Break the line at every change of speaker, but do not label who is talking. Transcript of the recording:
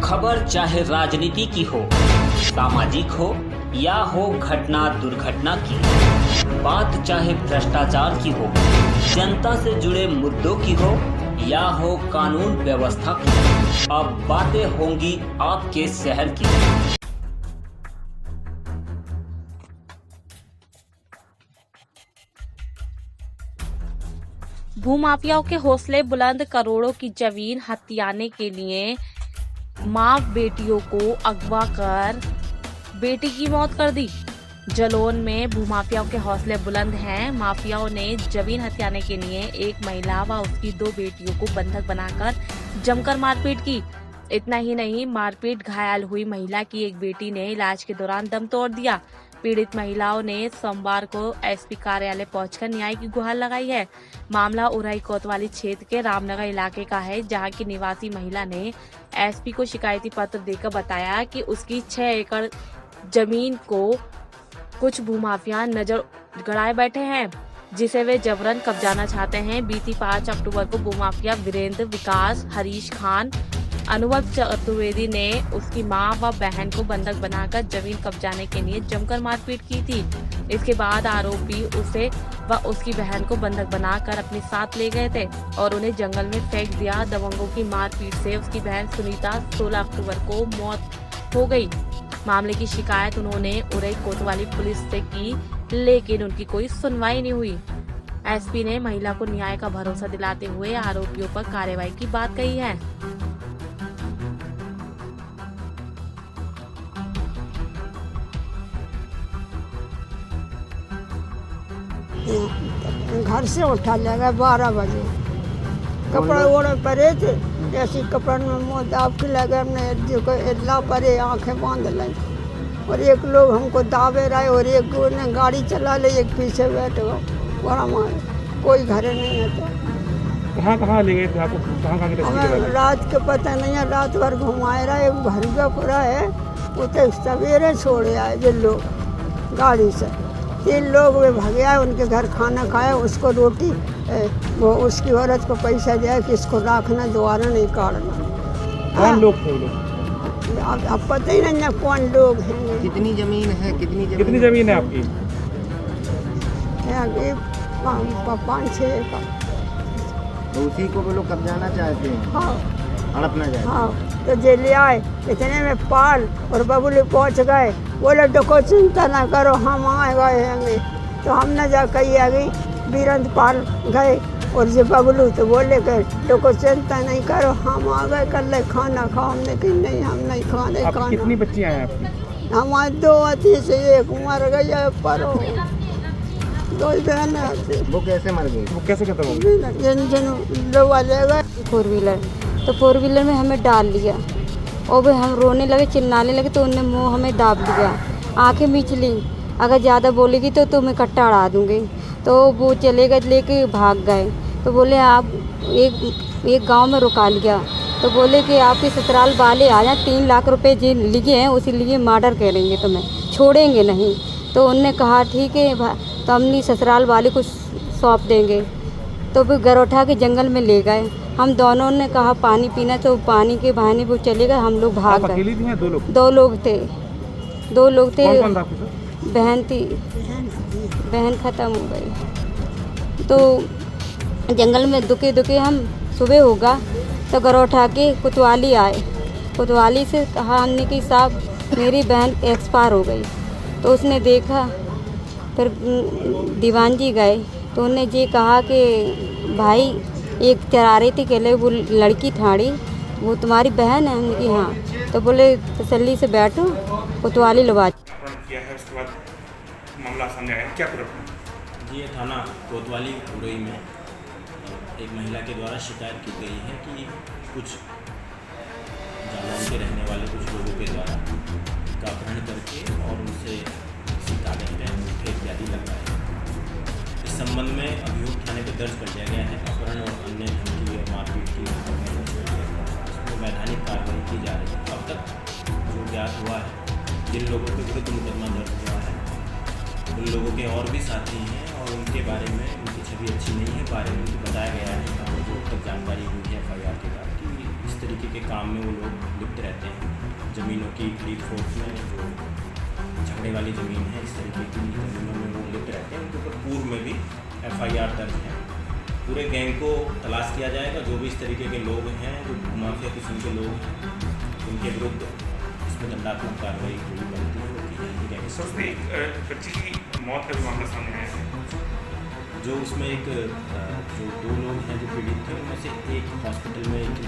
खबर चाहे राजनीति की हो, सामाजिक हो या हो घटना दुर्घटना की, बात चाहे भ्रष्टाचार की हो, जनता से जुड़े मुद्दों की हो या हो कानून व्यवस्था की, अब बातें होंगी आपके शहर की।
भूमाफियाओं के हौसले बुलंद, करोड़ों की जमीन हथियाने के लिए मां बेटियों को अगवा कर बेटी की मौत कर दी। जलौन में भूमाफियाओं के हौसले बुलंद हैं। माफियाओं ने जमीन हथियाने के लिए एक महिला व उसकी 2 बेटियों को बंधक बनाकर जमकर मारपीट की। इतना ही नहीं, मारपीट घायल हुई महिला की एक बेटी ने इलाज के दौरान दम तोड़ दिया। पीड़ित महिलाओं ने सोमवार को एसपी कार्यालय पहुंचकर न्याय की गुहार लगाई है। मामला उराई कोतवाली क्षेत्र के रामनगर इलाके का है, जहां की निवासी महिला ने एसपी को शिकायती पत्र देकर बताया कि उसकी 6 एकड़ जमीन को कुछ भूमाफिया नजर गड़ाए बैठे हैं, जिसे वे जबरन कब्जाना चाहते हैं। बीती 5 अक्टूबर को भूमाफिया वीरेंद्र, विकास, हरीश खान, अनुभव चतुर्वेदी ने उसकी मां व बहन को बंधक बनाकर जमीन कब्जाने के लिए जमकर मारपीट की थी। इसके बाद आरोपी उसे व उसकी बहन को बंधक बनाकर अपने साथ ले गए थे और उन्हें जंगल में फेंक दिया। दबंगों की मारपीट से उसकी बहन सुनीता 16 अक्टूबर को मौत हो गई। मामले की शिकायत उन्होंने उरई कोतवाली पुलिस से की, लेकिन उनकी कोई सुनवाई नहीं हुई। एसपी ने महिला को न्याय का भरोसा दिलाते हुए आरोपियों पर कार्रवाई की बात कही है।
घर से उठा ले गए 12 बजे। कपड़ा ओढ़े पड़े थे, ऐसी कपड़ा में मुँह दाब के लगे, हमने इल्ला परे आंखें बांध लाई और एक लोग हमको दाबे रहे और एक ने गाड़ी चला ले, एक पीछे बैठ गए। बड़ा मारे, कोई घरे नहीं है। तो
कहाँ ले गए थे आपको? कहाँ
हमें रात के पता नहीं है, रात भर घुमाए रहे। भरगापुरा है, उसे सवेरे छोड़े आए जो लोग गाड़ी से। 3 लोग वे भागे आए, उनके घर खाना खाया, उसको रोटी, वो उसकी औरत को पैसा दिया कि इसको रखना, दोबारा नहीं काटना।
कौन लोग थे लोग?
अब पता ही नहीं है कौन लोग हैं।
कितनी जमीन है?
कितनी जमीन है आपकी?
5-6 एकड़।
तो उसी को वो लोग कब्जाना चाहते हैं।
हाँ,
हड़पना चाहते हैं।
हाँ, तो जेल आए। इतने में पाल और बबुली पहुँच गए। बोले डको चिंता ना करो, हम आ गए हैं। तो हम न जा कही आ गई, वीरेंद्र पाल गए और जो बबलू तो बोले गए डको चिंता नहीं करो, हम आ गए, कल ले खाना खाओ। हमने कही नहीं, हम नहीं खाने खाना।
कितनी बच्चियां हैं आपकी?
हमारे 2 अथी से एक मर गई है, पर 2 बहन है।
वो कैसे मर गई?
वो कैसे खत्म हो गई?
जिन लोग ले गए
4 व्हीलर, तो 4 व्हीलर में हमें डाल लिया और वे हम रोने लगे, चिल्लाने लगे, तो उनने मुंह हमें दाब लिया, आंखें मीच ली, अगर ज़्यादा बोलेगी तो तुम्हें कट्टा अड़ा दूँगी। तो वो चले गए, लेके भाग गए। तो बोले आप एक गांव में रुका लिया, तो बोले कि आपके ससुराल वाले आ जाए, 3 लाख रुपए जो लिए हैं उसी लिए मर्डर करेंगे, तुम्हें छोड़ेंगे नहीं। तो उनने कहा ठीक है, तो हमने ससुराल वाले को सौंप देंगे। तो फिर घर उठा के जंगल में ले गए। हम दोनों ने कहा पानी पीना, तो पानी के बहाने वो चले गए, हम लोग भाग गए।
अकेली थी या 2 लोग?
2 लोग थे। 2 लोग थे।
कौन था आपके साथ?
बहन थी, बहन ख़त्म हो गई। तो जंगल में दुखे दुखे हम सुबह होगा तो घर उठा के कोतवाली आए। कोतवाली से कहा हमने कि साहब मेरी बहन एक्सपायर हो गई। तो उसने देखा, फिर दीवान जी गए, तो उन्होंने ये कहा कि भाई एक चरा रही थी, कहले वो लड़की ठाड़ी, वो तुम्हारी बहन है? हमने कि हाँ। तो बोले तसल्ली से बैठो, कोतवाली लगा
किया है। उसके बाद मामला सामने आया, क्या पूरा?
ये थाना कोतवाली उरई में एक महिला के द्वारा शिकायत की गई है कि कुछ जालौन के रहने वाले कुछ लोगों के द्वारा का अपहरण करके और उनसे किसी कागज में अंगूठे इत्यादि लगवाए। इस संबंध में अभियोग थाने पर दर्ज कर दिया गया है। अपहरण और अन्य धमकी और मारपीट की इसमें वैधानिक कार्रवाई की जा रही है। अब तक जो ज्ञात हुआ है, जिन लोगों के विरुद्ध मुकदमा दर्ज हुआ है उन लोगों के और भी साथी हैं और उनके बारे में उनकी छवि अच्छी नहीं है। बारे में उनको बताया गया है, जो तक जानकारी हुई है FIR के बाद, कि इस इस तरीके के काम में वो लोग लिप्त रहते हैं। ज़मीनों की खरीद फरोख्त में जो झगड़े वाली ज़मीन है, इस तरीके की ज़मीनों में वो लिप्त रहते हैं। उनके ऊपर पूर्व में भी FIR दर्ज है। पूरे गैंग को तलाश किया जाएगा। जो भी इस तरीके के लोग हैं, जो माफिया किस्म के लोग हैं, उनके विरुद्ध इसमें दंडात्मक कार्रवाई पूरी बनती है वो की जाएगी।
सर, उसमें एक बच्ची की मौत का भी मामला सामने आया है।
जो उसमें एक जो 2 लोग हैं जो पीड़ित थे, उनमें से एक हॉस्पिटल में एक